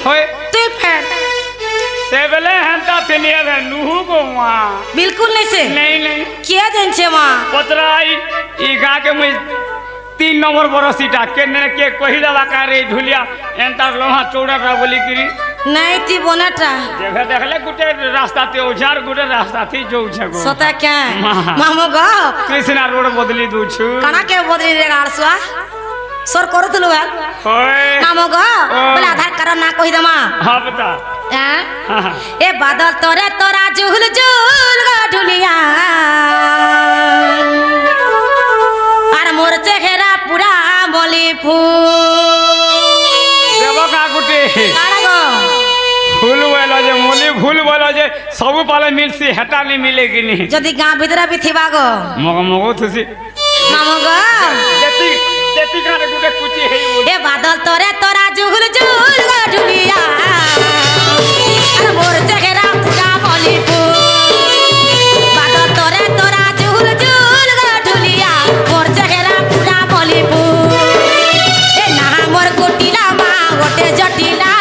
होय তুই ফের से बेले हंता तिनिया है नुहु को वहाँ बिल्कुल नहीं से नहीं क्या जानছে মা पतराई ई गा के मुझ 3 नंबर बरसीटा केने के कहि दवा करे ढुलिया एंता लोहा चौड़ा रा बोली करी नहीं थी बोनाटा जगह देखले गुटे रास्ता ते उजार गुटे रास्ता थी जो छगो सोता क्या মা। मामो गो कृष्णा रोड बदली दू छु कणा के बदली रे गाड़सुआ सोर करथलु है होय मामो गो बोले आधार कार्ड ना कहि दमा हां बता ए बादल तोरे तोरा जुहुल जुल गो ढुलिया আর মোর চেহারা পুরা বলি ফুল देबो का गुटे কাড়া গো फूल बोलो जे मोली फूल बोलो जे सब पाले मिलसी हेटा नहीं मिलेगी नहीं যদি গাঁ ভিতরে বি থিবা গো मग मगो थसी মামো গো देती देती कारे गुटे कुची है এ বাদল তোরে তোরা জুহুল জুল গো ঢুলিয়া আর মোর চেহারা পুরা বলি ফুল বাদল তোরে তোরা জুহুল জুল গো ঢুলিয়া মোর চেহারা পুরা বলি ফুল এ না মোর কুটিলা মা ওটে জটিলা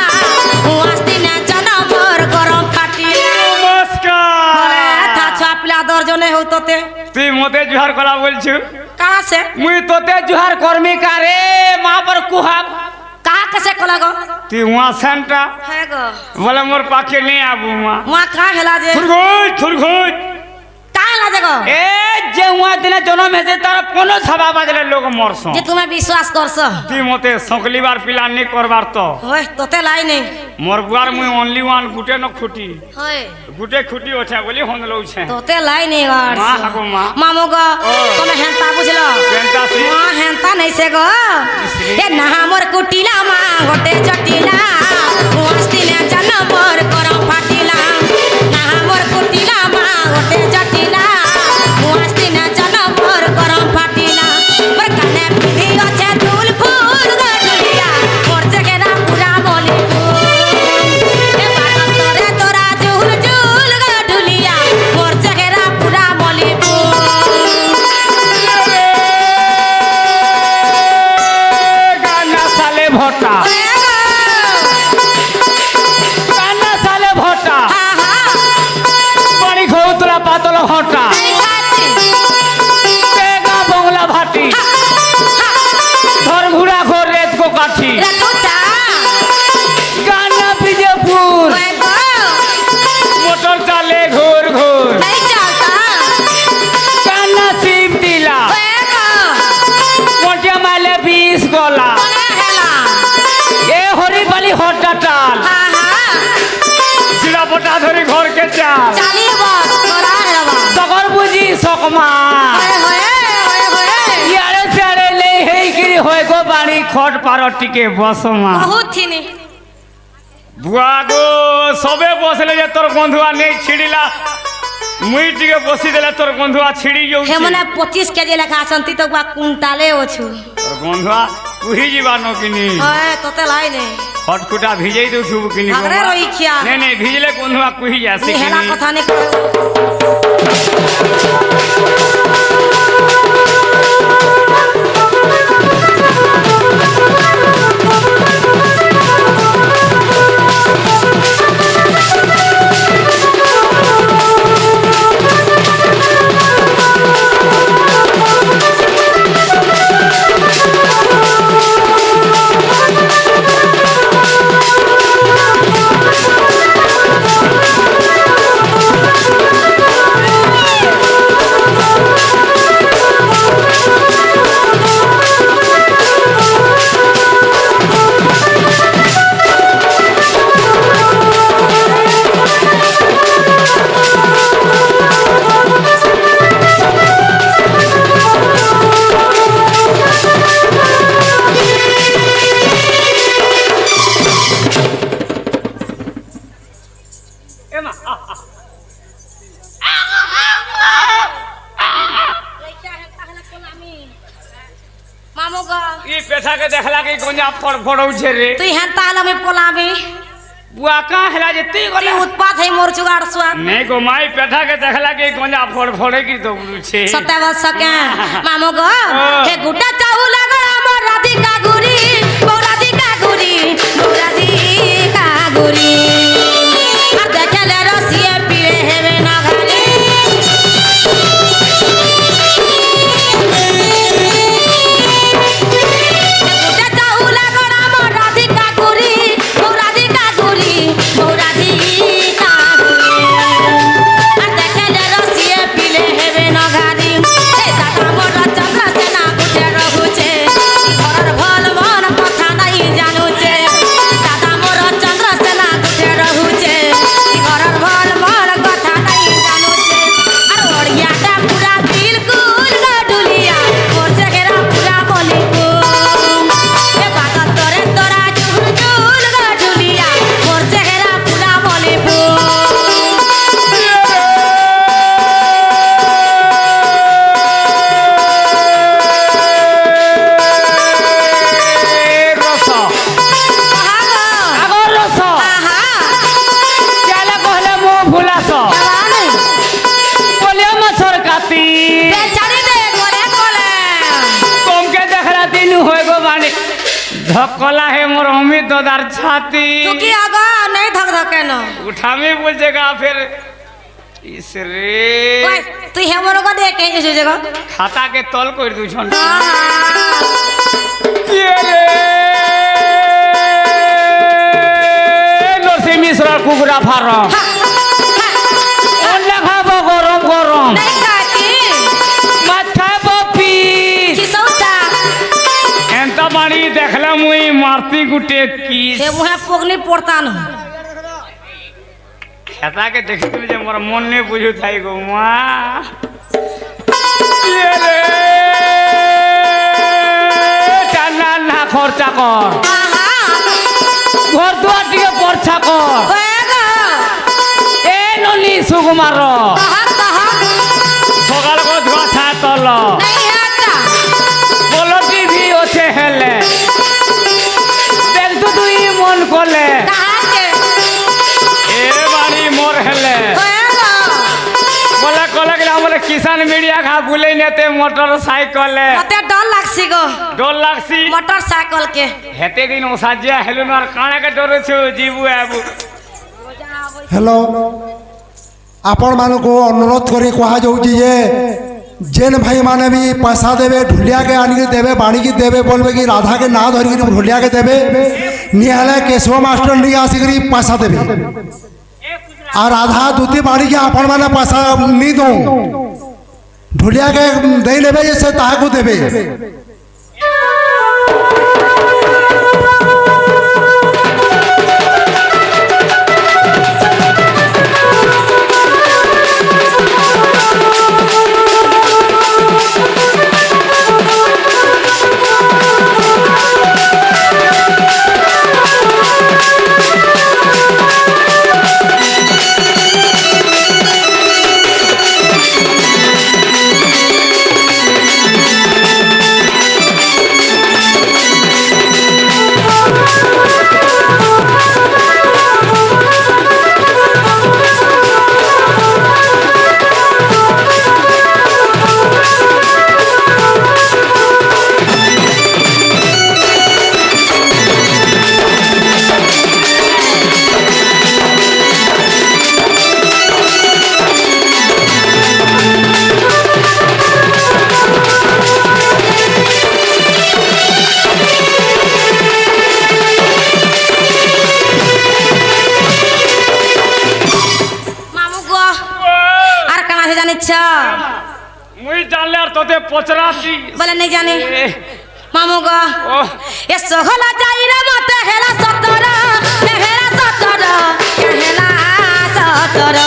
আস্তি না জানা মোর গরম ফাটিলা नमस्कार তা ছুয়া পিলা দর্জনে হউততে তুই মতে জুহার করা বলছু কাহা সে মুই তোতে জুহার করমি কারে মা पर कुहा কাহা কেসে কলা গো তুই वहां सेंटा হ্যাঁ গো बोले मोर पाके नहीं आबू वहां মা কা হেলা যে थुरगुज কা হেলা যে গো ए जे वहां दिने जन्म है तार कोनो छबा बाजले लोग मरसो যে তুমি বিশ্বাস করছো তুই মতে সকলিবার পিলা নি করবার তো ওই তোতে লাই নেই मोर बुआर मुई ओनली वन गुटे न खुटी হয় गुटे खुटी ओछा बोली होन लौ छे তোতে লাই নেই গাড় মা হাগো মা মামু গো ও। তুমি হেনতা বুঝলো কেনতা সি মা হেনতা নাই সে গো এ না মোর কুটিলা মা গোটে জটিলা ওয়াস্তি না জান মোর গরম ফাটিলা না মোর কুটিলা মা গোটে জটিলা ওয়াস্তি না জান মোর গরম ফাটিলা মোর কানে পিধি আছে ফুল ফুল গো ঢুলিয়া মোর চেহারা পুরা বলি ফুল এ বাদল তোরে তোরা জুল জুল গো ঢুলিয়া মোর চেহারা পুরা বলি ফুল गाना साले भोटा गाना साले भोटा पानी खो तोरा पातल भोटा तेगा बंगला भाटी धर घुड़ा खो रेत को काठी गाना विजयपुर मोटर चाले घोर घोर गाना शिव दिला मोटिया माले 20 गोला ए हरी बाली हटा टाल चिड़ा पटा धरी घर के चाल सगर बुझी सकमा यारे सारे ले हेई गिरी होय गो बाणी खट पार टिके बसमा बुआ गो सबे बसले जे तोर गंधुआ नहीं छिड़िला मुई टिके बसी देले तोर गंधुआ छिड़ी जाउ हेमने 25 केजी লেখা আছন্তি তো গুয়া কুইন্টালে অছু तोर गंधुआ कुही जीवा न किनी হয় তোতে লাই নে खटकुटा भिजई दउ छुब किनी আগরে রই খিয়া नहीं नहीं भिजले गंधुआ कुही जासी নি হেলা किनी কথা নে করে ई पेठा के देखला के गंजा फड़फड़ौ छे रे তুই হেনতা হলে আমি পোলাবি बुआ का हला जे ती তুই गला উৎপাত হই মোর চুগাড় সোয়াদ नहीं गो माई पेठा के देखला के गंजा फड़फड़े की तो छे সতে বস কে মামু গো ও। হে গুটা চাউ লাগা আমার রাধিকা গুরি বউ রাধিকা গুরি বউ রাধিকা ধকলা হে মোর অমিত দাদার ছাতি तू की आगा नहीं धक धके न उठामी बोलছেগা फिर इसरे ओए तू हेमर को देख के जो जगह खाता के तल कर दू छन নরসিং মিশ্রা কুকুরা ফার্ম অন্য খাবো গরম গরম नहीं खाती মাছ খাবো পিস की सोचा এন্তা বাড়ি দেখলাম মুই মারতি গুটে কিস हे मुहे पोगनी पड़ता न খেতাকে দেখছিলি যে মোর মন নে বুঝু থাই গো মা টানা না খরচা কর आहा ঘর দুয়ার টিকে পরছা কর ओएगा এ নলি সুকুমার कहा कहा সকাল কো ধোয়া ছা তল नहीं आता বলো টিভি ওছে হেলে দেখ তো তুই মন করলে कहा के এ বাড়ি মোর হেলে ओएगा বলে কলে গেলে আমার কিষান মিডিয়া খা ভুলে নেতে মোটর সাইকেলে मते डर लागसी गो ডর লাগছি मोटरसाइकिल के হেতে দিন ও সাজিয়া হেলুন আর কাণাকে ডরেছু জিবু আবু হ্যালো আপন মানুষ অনুরোধ করে কুহযাচ্ছে যে যেন ভাই মানে বি পয়সা দেবে ঢুলিয়াকে আনিকি দেবে বাণীকি দেবে বলবে কি রাধাকে না ধরিকি ঢুলিয়াকে দেবে নিহলে কেশব মাস্টার নিয়ে আসিকি পয়সা দেবে আর রাধা দুটি বাণীকে আপন মানে পয়সা নি দৌ ঢুলিয়াকে দেই নেবে যে সে তাহাকে দেবে मामू गो आर कना से जानिछ মুই জানলে আর তোতে পচরাতি बोले नहीं जाने এ, मामू गो ও ए सोहला जाई रे मते हेला सतर हेला सतर हेला सतर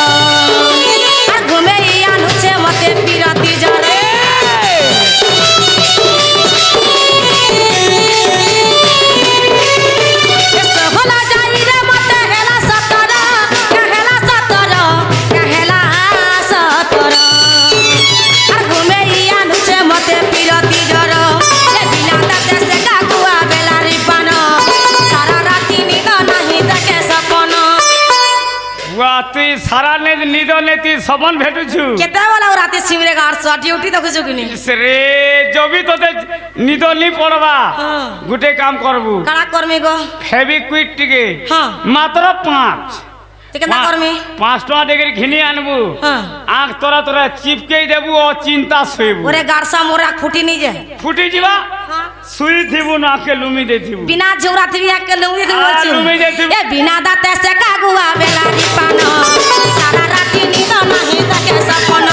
आ घुमे आनु छे मते पिरती जरे ए सोहला जाई रे मते हेला सतर हेला सतर आ घुमे आनु छे मते पिरती जरे ए बिना दाते से काकुआ बेलारी पान सारा राती नींद नहीं देखे सपन বুয়া তুই সারা নিদ নেতি সবন ভেটুছু केते वाला राती सिमरे गार सो ड्यूटी देखुछु किनी রে জবি তোতে নিদ নি পড়বা হ্যাঁ। গুটে কাম করবু काड़ा करमी गो ফেবিকুইক টিকে হ্যাঁ। মাত্র 5 ते केना करमी 5 টাকা টিকে ঘিনি আনবু হ্যাঁ। আখ তোরা তোরা চিপকেই দেবু ও চিন্তা শুইবু ओरे गारसा मोरा फुटी नहीं जे ফুটি ଯିবা শুই থিবু না কে লুমি দে থিবু बिना झौरा थिया के लुंगी के बोलछु लुंगी देथिबु। ए बिना दाते से कागुआ बेलारी पान सारा राती नींद नहीं देखे सपन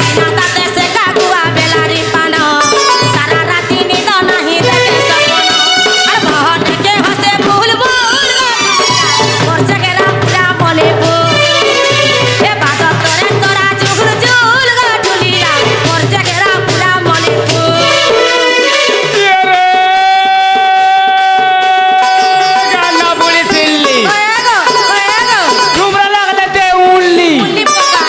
बिना दाते से कागुआ बेलारी पान सारा राती नींद नहीं देखे सपन अरे बहन के हंसे फूल बोल और जगरा पूरा बोले बो ए बात करे तोरा जुगुर जुल गा ढुलिया और जगरा पूरा बोले बो গানা বলি সিল্লি ओएगो ओएगो তোমরা লাগলে তে উল্লি उल्ली पका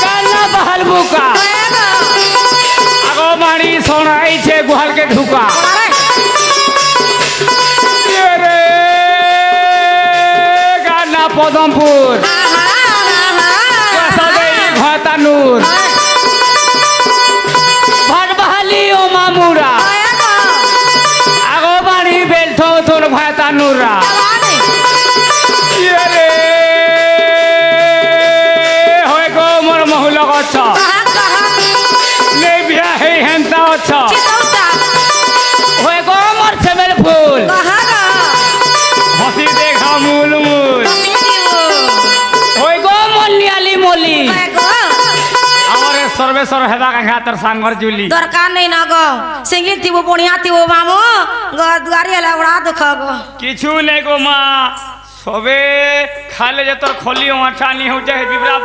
গানা বহাল বুকা ओएगो আগো মারি শোনাইছে গুহালকে ঢুকা রে গানা পদমপুর সাদেই ঘতানুর ভাটবাহালি ও মামুরা छौरा जवानी ये रे होय गो मोर महुल गछ कहा कहा ने बिया हे हेंता अछ किसौता होय गो मोर सेमेल फूल कहा ग हसी देखा मूल मूल कसी दियो होय गो मोर नियाली मोली कहे गो हमरे सर्वेश्वर हेबा का तर सांगर जुली दरकार नहीं ना गो सिंगिल थी वो बढ़िया थी वो मामो गाड़ी वाला बड़ा दुख गो किछु नहीं गो माँ सबे खाले जे तोर खोली आटा नहीं हो जाए बिबरा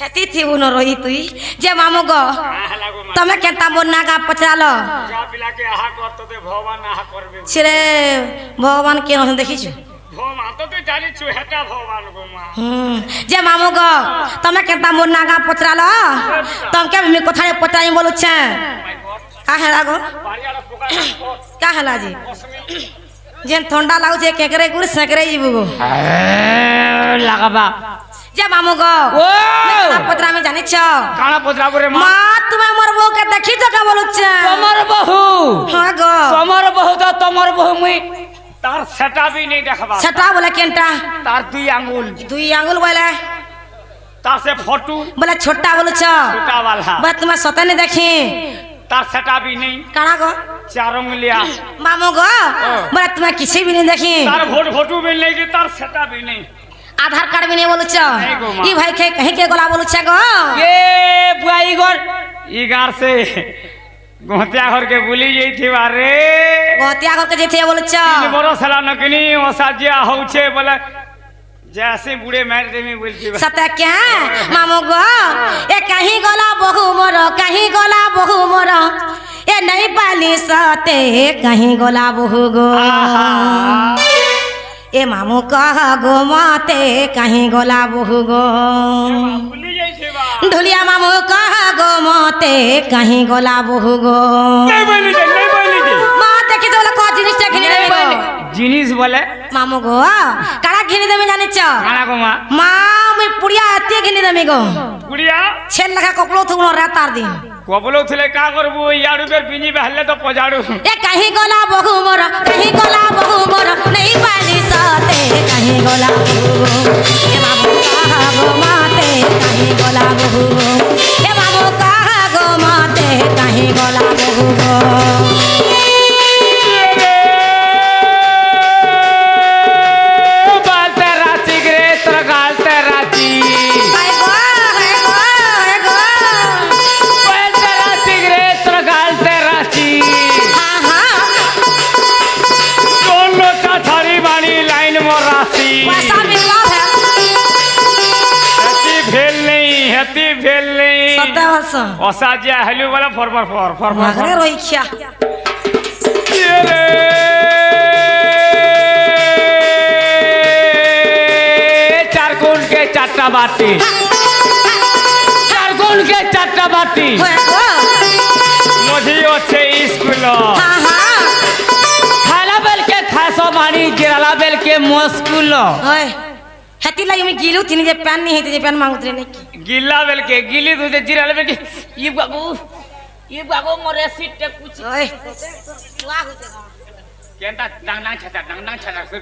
हेती थी वो न रही तुई जे मामो गो तमे केता मोर नागा पचालो पिला के आहा करतो ते भगवान आहा करबे छिरे भगवान के न देखिछु भोम आतो ते जानी छु हेटा भगवान गो माँ जे मामो गो तमे केता मोर नागा पचालो तमके मी कोठारे पचाई बोलु छे का हेला गो पारियाला पोका का हेला जी जेन ठंडा लागु छे केकरे गुड़ सेकरे जीबु गो लगाबा जे मामो गो ओ पत्रा में जानि छ काना पोजरा रे माँ माँ तुम्हें मोर बहू के देखी तो का बोलु छे तमर बहु हां गो तमर बहु तो तमर बहु मुई तार सेटा भी नहीं देखबा छटा बोले केनटा तार दुई आंगुल दुई आंगुल बोले तार से फोटू बोले छोटा बोलु छ छोटा वाला बस तुम्हें सतने देखी तार सेटा भी नहीं काना गो चार उंगलियां मामो गो बोले तुम्हें किसी भी नहीं देखी तार फोटू भी नहीं कि तार सेटा भी नहीं आधार कार्ड भी नहीं बोलु छ नहीं गो माँ। ई भाई के कहीं के गोला बोलु छ गो ये बुआई गोर ई गार से गोहतिया घर के बुली जई थी बारे गोतिया घर के जेथे बोलु छ 3 बरस हला नकनी ओसाजिया होउछे बोले जैसे बूढ़े मार देमी बोलती बा सत्य क्या मामो गो ए कहीं गोला बहु मोर कहीं गोला बहु मोर ए नहीं पाली सते कहीं गोला बहु गो ए मामू कह गो माते कहीं गोला बहु गो बुली जई थी बा ढुलिया मामू कह गो माते कहीं गोला बहु गो नहीं बोली दे माँ देखी तो को जिनिस घिनी देबे गो जिनिस बोले मामू गो काला घिनी देबे जानि छ काना गो माँ माँ मैं पुड़िया अते घिनी देबे गो गुड़िया छेल लगा कपड़ो थुनो रातार दिन कबलो थले का करबो याडू बेर बिनी बहले तो पजाड़ू ए कहीं गोला बहु मोर कहीं गोला बहु मोर नहीं पाली सते कहीं गोला बहु गो ए मामू कहा गो माते कहीं गोला बहु गो ए मामू कहा गो माते कहीं गोला बहु गो बालते राची ग्रे तोर गालते राची हाय गो हाय गो हाय गो बालते राची ग्रे तोर गालते राची हाँ हाँ दोनों का थारी बानी लाइन मोर राशि पैसा मिलवा है हेती भेल नहीं सत्य वर्ष ओसाजिया हेलू वाला फर मगरे रोई खिया ये रे चार गुण के चारटा बाटी चार गुण के चारटा बाटी हाय गो मझी अच्छे स्कूल हाँ हाँ खाला बेल के खासो बानी गिराला बेल के मुस्कुल ओए हेती लाई मैं गिलू थी जे पैन नहीं हेती जे पैन मांगत रे नहीं गिल्ला बेल के गिली तुझे जिराला बेल के ये बाबू मोरे सीट पे कुछ ओए वाह हो जाएगा केंटा डांग छटा से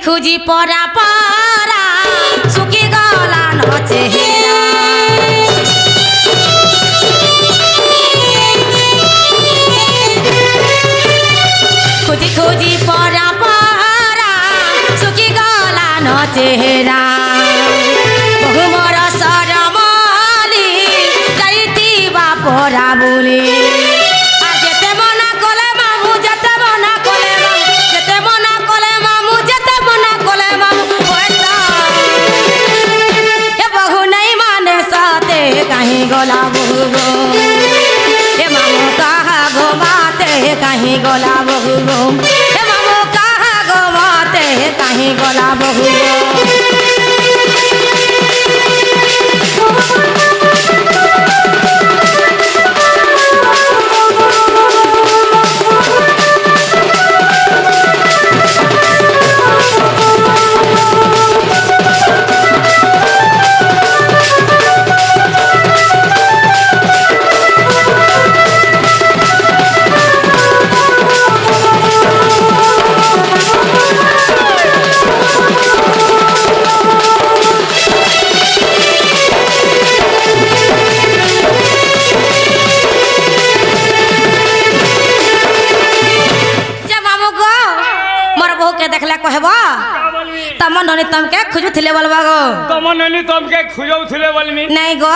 খুঁজি পরা পরা শুকি গলা ন চেহারা খুঁজি খুঁজি পরা পরা শুকি গলা ন চেহারা বহু বরষ রমলি যাইতিবা পরা বলি আর যেতে মনা কলে মামু যেতে মনা কলে মামু যেতে মনা কলে মামু যেতে মনা কলে মামু হয়তো এ বহু নাই মানে সাথে কাহি গলা বহু গো এ মামু কাহা গো মাতে কাহি গলা বহু গো এ মামু কাহা গো মাতে কাহি গলা বহু গো देखला कहब तम ननी तमके खुजुथिले बोलबा गो तम ननी तमके खुजौथिले बोलमी नहीं गो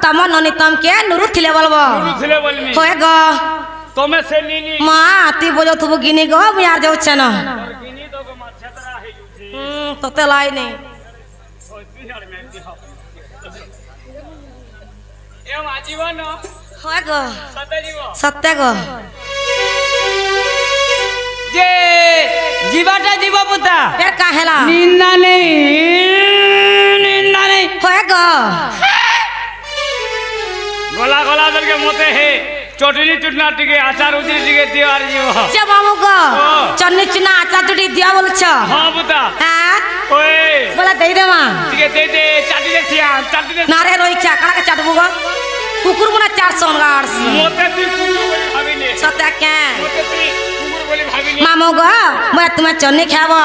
तम ननी तमके नुरुथिले बोलबो नुरुथिले बोलमी होय गो तमे से नीनी मां ती बोलो तू गिनी गो यार जाउ छन गिनी तो गो मार छतरा हे जुथी तो ते लाई नहीं ओ बिहार में दिखाओ एम आजीवन होय गो सत्य जीव सत्य गो जे जीवाटा जीव पुता फिर काहेला निंदा नहीं होय गो गला गला दल के मोते है चोटनी चुटना टिके आचार उदी टिके दिवार जीव जे मामू गो चन्नी चुना आचा तुडी दिया बोल छ हां पुता हां ओए बोला दे दे मां टिके दे चाटी दे छिया चाटी दे नारे रोई चा कड़ा के चाटबू गो कुकुर मुना 400 गार्स मोते ती कुकुर बोली भाबिने सत्य के मोते ती कुकुर बोली भाबिने मामू गो मैं तुम्हें चन्नी खाबो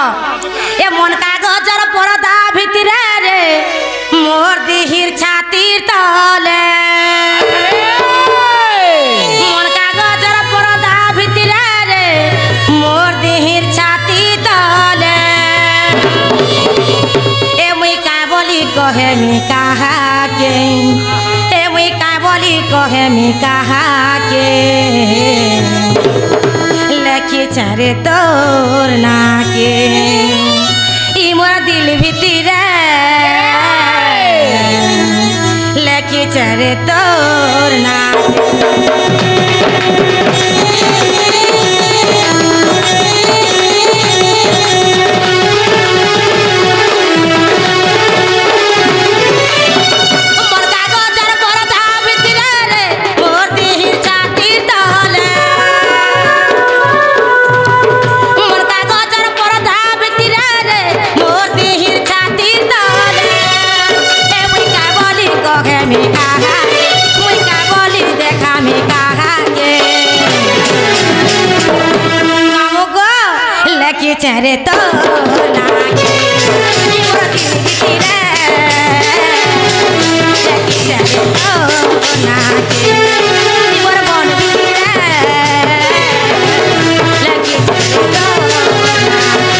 ए मन कागजर परदा भितरे रे मोर दिहिर छातीर तले मन कागजर परदा भितरे रे मोर दिहिर छाती तले ए मुई का बोली कहे मी कहा के ए मुई का बोली कहे मी कहा के लेखी चारे तोर नाके ई मोर दिल भितरे लेखी चारे तोर नाके मोर कागजर परदा भितरे रे मोर दिहिर छातीर तले मोर कागजर परदा भितरे रे मोर दिहिर छातीर तले ए मुई का बोली कहे मी कहा के मुई का बोली देखा मी कहा के मामू गो लेके चारे तो नाके मोर दिल भितरे लेके चारे तो नाके मोर मन भितरे लेके चारे तो नाके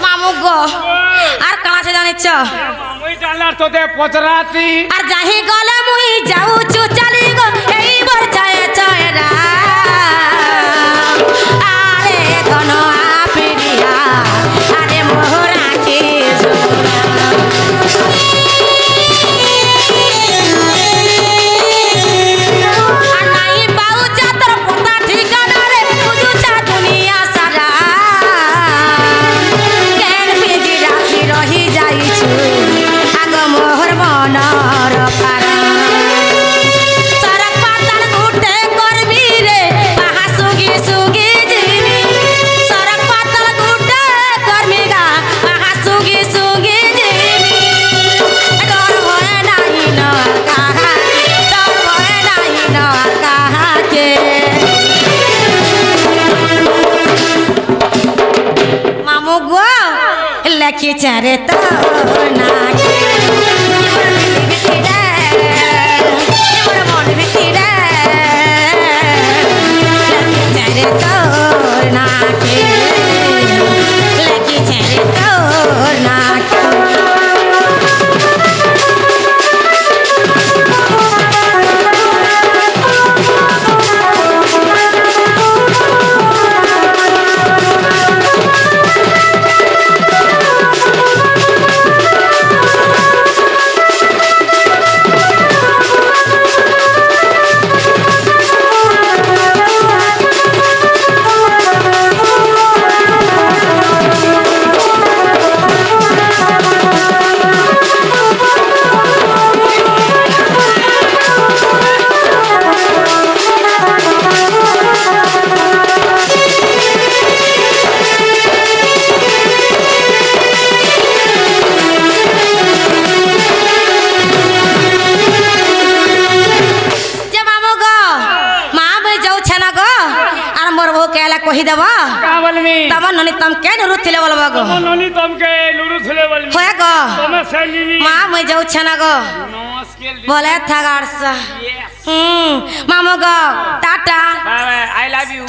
मामू गो আর কানা সে জানিছ মুই জানার তোতে পচরাতি আর যাহি গলে মুই যাউছু চালি গো এই বর ছায়ে ছায়রা আরে ধন আপিরিয়া আরে মোহরা কে চারে তো না মন ভিতরে চারে তোর না লাগি চারে তোর না কহিদেব का बोलमी तब ननी तम के नुरु थिले बोलबा गो ननी तमके लुरु थले बोलमी होय गो तमे सैलिनी मां मैं जाऊ छना गो नमस्कार बोले थगाड़सा यस मामो go ta-ta bye I love you